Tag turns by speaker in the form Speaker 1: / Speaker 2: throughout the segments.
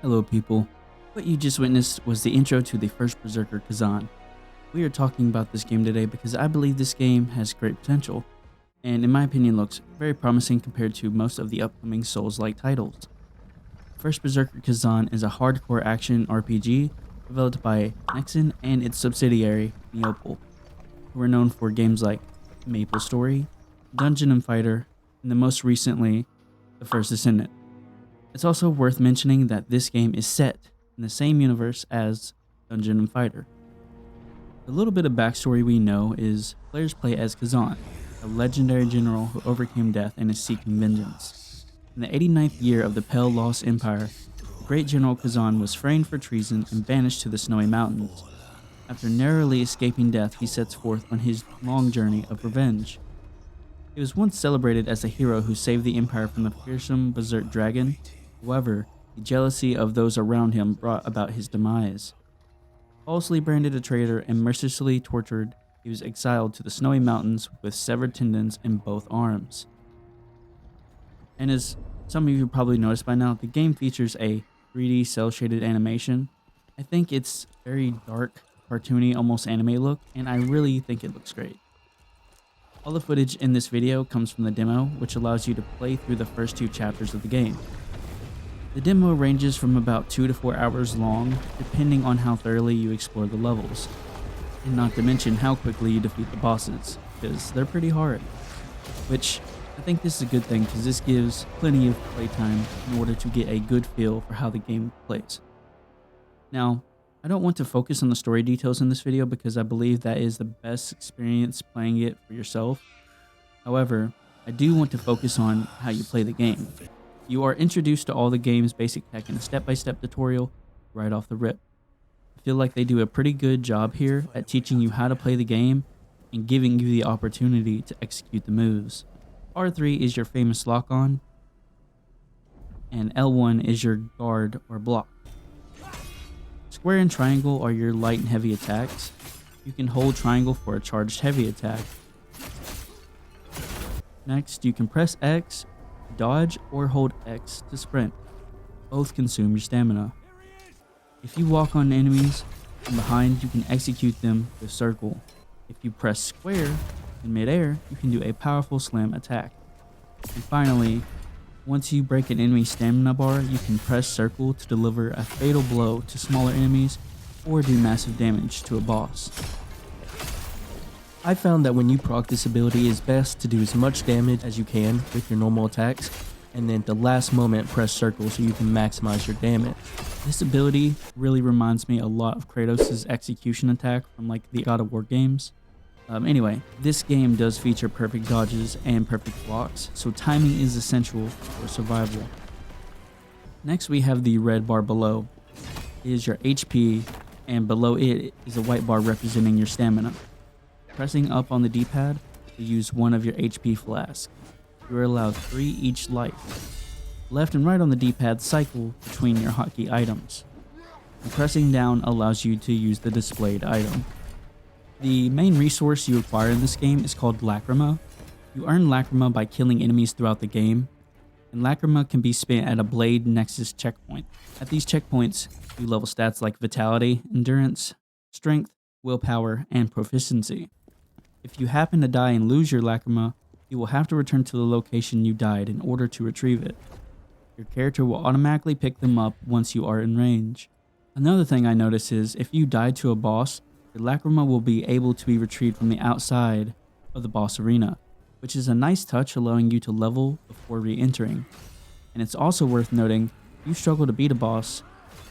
Speaker 1: Hello people, what you just witnessed was the intro to the First Berserker Khazan. We are talking about this game today because I believe this game has great potential, and in my opinion looks very promising compared to most of the upcoming Souls-like titles. First Berserker Khazan is a hardcore action RPG developed by Nexon and its subsidiary, Neopol, who are known for games like Maple Story, Dungeon & Fighter, and the most recently, The First Descendant. It's also worth mentioning that this game is set in the same universe as Dungeon & Fighter. The little bit of backstory we know is players play as Khazan, a legendary general who overcame death and is seeking vengeance. In the 89th year of the Pale Lost Empire, the great general Khazan was framed for treason and banished to the Snowy Mountains. After narrowly escaping death, he sets forth on his long journey of revenge. He was once celebrated as a hero who saved the empire from the fearsome berserk dragon. However, the jealousy of those around him brought about his demise. Falsely branded a traitor and mercilessly tortured, he was exiled to the Snowy Mountains with severed tendons in both arms. And as some of you probably noticed by now, the game features a 3D cel-shaded animation. I think it's very dark, cartoony, almost anime look, and I really think it looks great. All the footage in this video comes from the demo, which allows you to play through the first 2 chapters of the game. The demo ranges from about 2 to 4 hours long, depending on how thoroughly you explore the levels, and not to mention how quickly you defeat the bosses, because they're pretty hard. Which, I think this is a good thing, because this gives plenty of playtime in order to get a good feel for how the game plays. Now, I don't want to focus on the story details in this video because I believe that is the best experience playing it for yourself. However, I do want to focus on how you play the game. You are introduced to all the game's basic tech in a step-by-step tutorial right off the rip. I feel like they do a pretty good job here at teaching you how to play the game and giving you the opportunity to execute the moves. R3 is your famous lock-on, and L1 is your guard or block. Square and triangle are your light and heavy attacks. You can hold triangle for a charged heavy attack. Next, you can press X, dodge, or hold X to sprint. Both consume your stamina. If you walk on enemies from behind, you can execute them with circle. If you press square in midair, you can do a powerful slam attack. And finally, once you break an enemy's stamina bar, you can press circle to deliver a fatal blow to smaller enemies or do massive damage to a boss. I found that when you proc this ability, it's best to do as much damage as you can with your normal attacks, and then at the last moment press circle so you can maximize your damage. This ability really reminds me a lot of Kratos' execution attack from like the God of War games. Anyway, this game does feature perfect dodges and perfect blocks, so timing is essential for survival. Next we have the red bar below. It is your HP, and below it is a white bar representing your stamina. Pressing up on the D-pad, you use one of your HP flasks. You are allowed 3 each life. Left and right on the D-pad cycle between your hotkey items. And pressing down allows you to use the displayed item. The main resource you acquire in this game is called Lacrima. You earn Lacrima by killing enemies throughout the game, and Lacrima can be spent at a Blade Nexus checkpoint. At these checkpoints, you level stats like Vitality, Endurance, Strength, Willpower, and Proficiency. If you happen to die and lose your Lacrima, you will have to return to the location you died in order to retrieve it. Your character will automatically pick them up once you are in range. Another thing I notice is if you die to a boss, your Lacrima will be able to be retrieved from the outside of the boss arena, which is a nice touch allowing you to level before re-entering. And it's also worth noting, if you struggle to beat a boss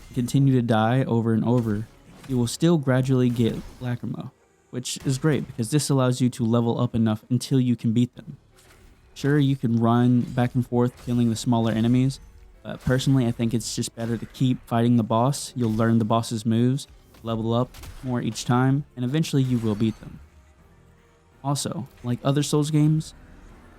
Speaker 1: and continue to die over and over, you will still gradually get Lacrima, which is great because this allows you to level up enough until you can beat them. Sure, you can run back and forth killing the smaller enemies, but personally I think it's just better to keep fighting the boss. You'll learn the boss's moves, level up more each time, and eventually you will beat them. Also, like other Souls games,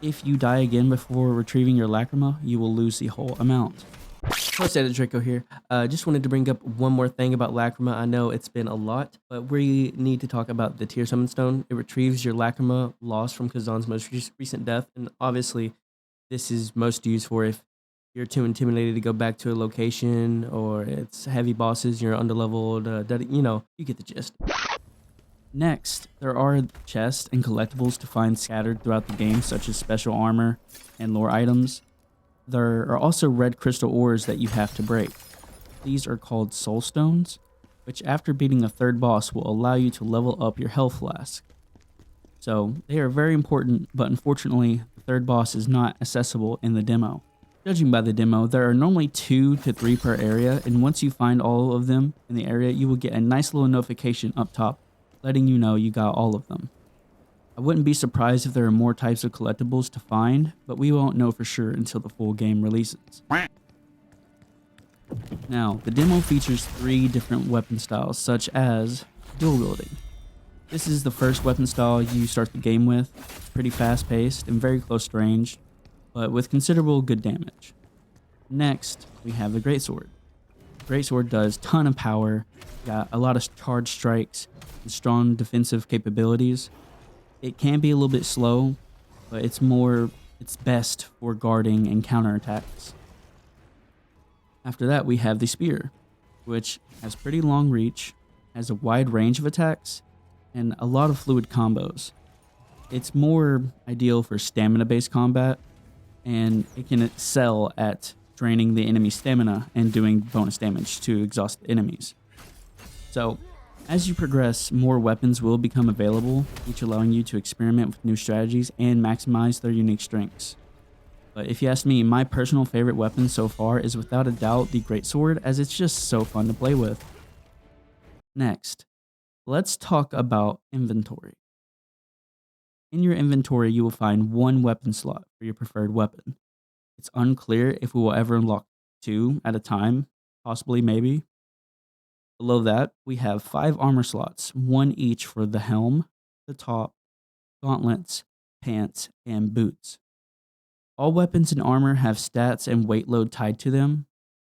Speaker 1: if you die again before retrieving your Lacrima, you will lose the whole amount. Post Edit Draco here. Just wanted to bring up one more thing about Lacrima. I know it's been a lot, but we need to talk about the Tear Summon Stone. It retrieves your Lacrima lost from Khazan's most recent death, and obviously this is most used for if
Speaker 2: you're too intimidated to go back to a location, or it's heavy bosses, you're underleveled, you know, you get the gist.
Speaker 1: Next, there are chests and collectibles to find scattered throughout the game, such as special armor and lore items. There are also red crystal ores that you have to break. These are called Soulstones, which after beating a third boss will allow you to level up your health flask. So they are very important, but unfortunately the third boss is not accessible in the demo. Judging by the demo, there are normally 2 to 3 per area, and once you find all of them in the area, you will get a nice little notification up top letting you know you got all of them. I wouldn't be surprised if there are more types of collectibles to find, but we won't know for sure until the full game releases. Now, the demo features 3 different weapon styles, such as dual wielding. This is the first weapon style you start the game with. It's pretty fast paced and very close range, but with considerable good damage. Next, we have the greatsword. Greatsword does a ton of power, got a lot of charge strikes, and strong defensive capabilities. It can be a little bit slow, but it's best for guarding and counterattacks. After that, we have the spear, which has pretty long reach, has a wide range of attacks, and a lot of fluid combos. It's more ideal for stamina-based combat, and it can excel at draining the enemy's stamina and doing bonus damage to exhaust enemies. So, as you progress, more weapons will become available, each allowing you to experiment with new strategies and maximize their unique strengths. But if you ask me, my personal favorite weapon so far is without a doubt the greatsword, as it's just so fun to play with. Next, let's talk about inventory. In your inventory, you will find 1 weapon slot for your preferred weapon. It's unclear if we will ever unlock 2 at a time, possibly, maybe. Below that, we have 5 armor slots, 1 each for the helm, the top, gauntlets, pants, and boots. All weapons and armor have stats and weight load tied to them,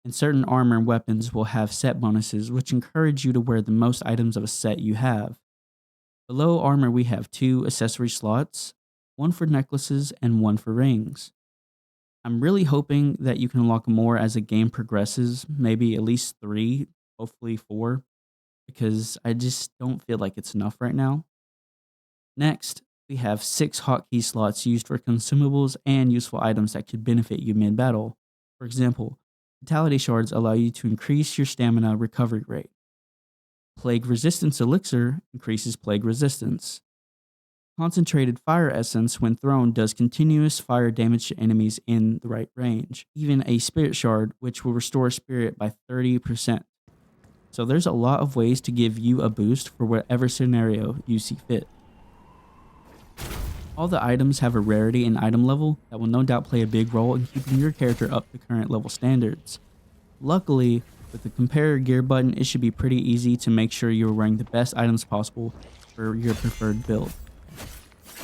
Speaker 1: and certain armor and weapons will have set bonuses which encourage you to wear the most items of a set you have. Below armor, we have 2 accessory slots, 1 for necklaces and 1 for rings. I'm really hoping that you can unlock more as the game progresses, maybe at least 3, hopefully 4, because I just don't feel like it's enough right now. Next, we have 6 hotkey slots used for consumables and useful items that could benefit you mid-battle. For example, Vitality Shards allow you to increase your stamina recovery rate. Plague Resistance Elixir increases plague resistance. Concentrated Fire Essence, when thrown, does continuous fire damage to enemies in the right range. Even a Spirit Shard, which will restore spirit by 30%. So there's a lot of ways to give you a boost for whatever scenario you see fit. All the items have a rarity and item level that will no doubt play a big role in keeping your character up to current level standards. Luckily, with the compare gear button, it should be pretty easy to make sure you're wearing the best items possible for your preferred build.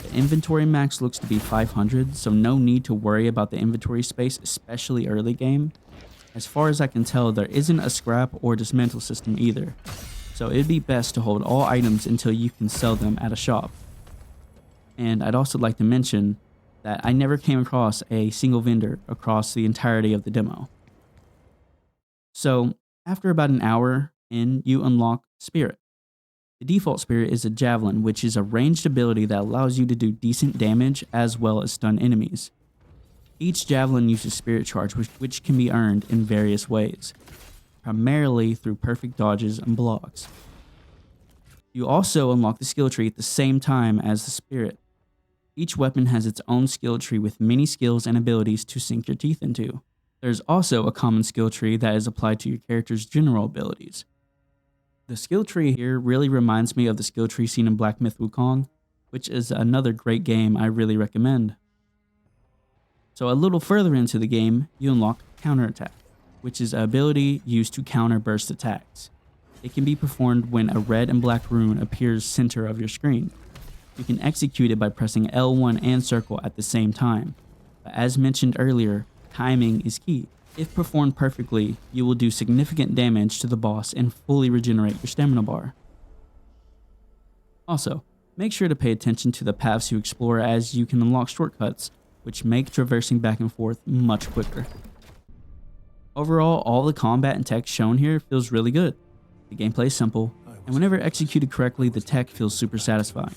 Speaker 1: The inventory max looks to be 500, so no need to worry about the inventory space, especially early game. As far as I can tell, there isn't a scrap or dismantle system either, so it'd be best to hold all items until you can sell them at a shop. And I'd also like to mention that I never came across a single vendor across the entirety of the demo. So, after about an hour in, you unlock Spirit. The default Spirit is a Javelin, which is a ranged ability that allows you to do decent damage as well as stun enemies. Each Javelin uses Spirit Charge, which can be earned in various ways, primarily through perfect dodges and blocks. You also unlock the skill tree at the same time as the Spirit. Each weapon has its own skill tree with many skills and abilities to sink your teeth into. There's also a common skill tree that is applied to your character's general abilities. The skill tree here really reminds me of the skill tree seen in Black Myth Wukong, which is another great game I really recommend. So a little further into the game, you unlock Counterattack, which is an ability used to counter burst attacks. It can be performed when a red and black rune appears center of your screen. You can execute it by pressing L1 and circle at the same time. But as mentioned earlier, timing is key. If performed perfectly, you will do significant damage to the boss and fully regenerate your stamina bar. Also, make sure to pay attention to the paths you explore, as you can unlock shortcuts, which make traversing back and forth much quicker. Overall, all the combat and tech shown here feels really good. The gameplay is simple, and whenever executed correctly, the tech feels super satisfying.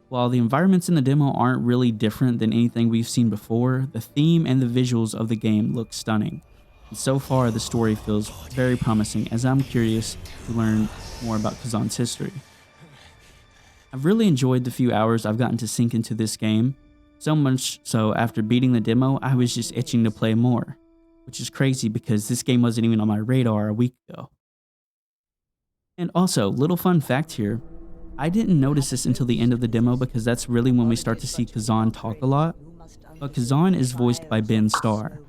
Speaker 1: While the environments in the demo aren't really different than anything we've seen before, the theme and the visuals of the game look stunning. And so far, the story feels very promising as I'm curious to learn more about Khazan's history. I've really enjoyed the few hours I've gotten to sink into this game, so much so after beating the demo, I was just itching to play more, which is crazy because this game wasn't even on my radar a week ago. And also, little fun fact here, I didn't notice this until the end of the demo because that's really when we start to see Khazan talk a lot, but Khazan is voiced by Ben Starr,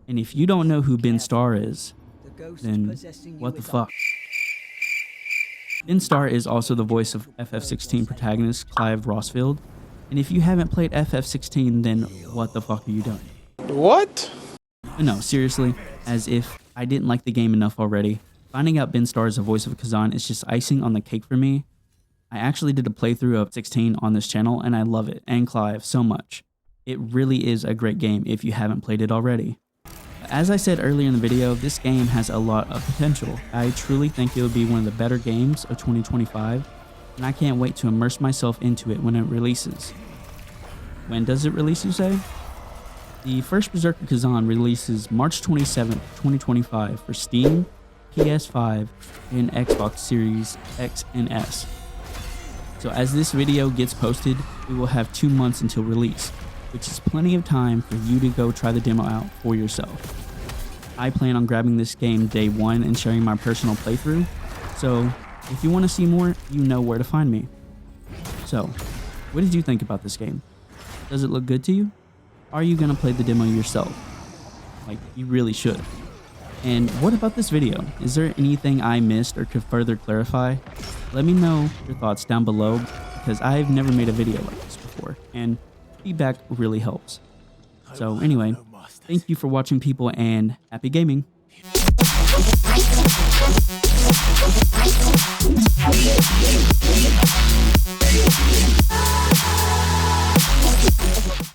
Speaker 1: and if you don't know who Ben Starr is, then what the fuck? Ben Starr is also the voice of FF16 protagonist Clive Rossfield, and if you haven't played FF16, then what the fuck are you doing?
Speaker 3: What?
Speaker 1: But no, seriously, as if I didn't like the game enough already, finding out Ben Starr is the voice of Khazan is just icing on the cake for me. I actually did a playthrough of 16 on this channel and I love it, and Clive, so much. It really is a great game if you haven't played it already. As I said earlier in the video, this game has a lot of potential. I truly think it will be one of the better games of 2025, and I can't wait to immerse myself into it when it releases. When does it release, you say? The First Berserker Khazan releases March 27th, 2025 for Steam, PS5, and Xbox Series X and S. So as this video gets posted, we will have 2 months until release, which is plenty of time for you to go try the demo out for yourself. I plan on grabbing this game day one and sharing my personal playthrough, so if you want to see more, you know where to find me. So, what did you think about this game? Does it look good to you? Are you gonna play the demo yourself? Like, you really should. And what about this video? Is there anything I missed or could further clarify? Let me know your thoughts down below because I've never made a video like this before and feedback really helps. So anyway, thank you for watching people and happy gaming.
Speaker 4: Yeah.